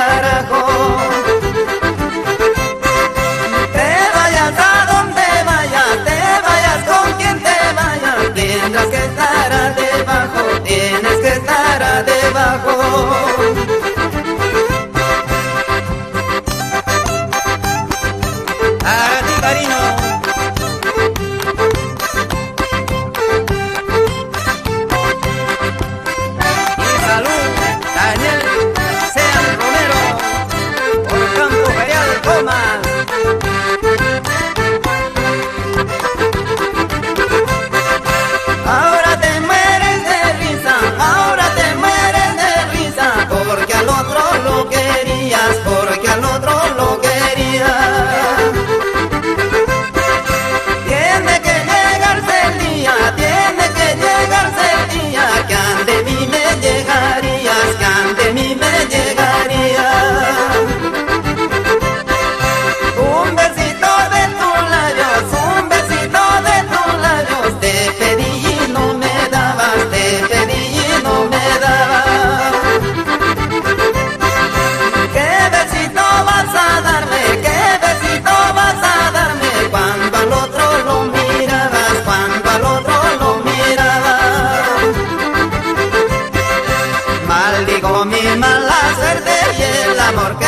carajo. Te vayas a donde vayas, te vayas con quien te vayas, tendrás que estar debajo, tienes que estar debajo. Para ti, Karino. Y salud, Daniel Sean Romero, por Campo Ferial Comas. Ahora te mueres de risa, ahora te mueres de risa, porque al otro lo querías, porque al otro lo querías. Tiene que llegarse el día, tiene que llegarse el día, que ante mí me llegarías, que ante mí me llegarías. Un besito de tus labios, un besito de tus labios, te pedí y no me dabas, te pedí y no me dabas. ¿Qué besito vas a darme? ¿Qué besito vas a darme? Cuando al otro lo mirabas, cuando al otro lo mirabas. Maldigo mi mala suerte y el amor que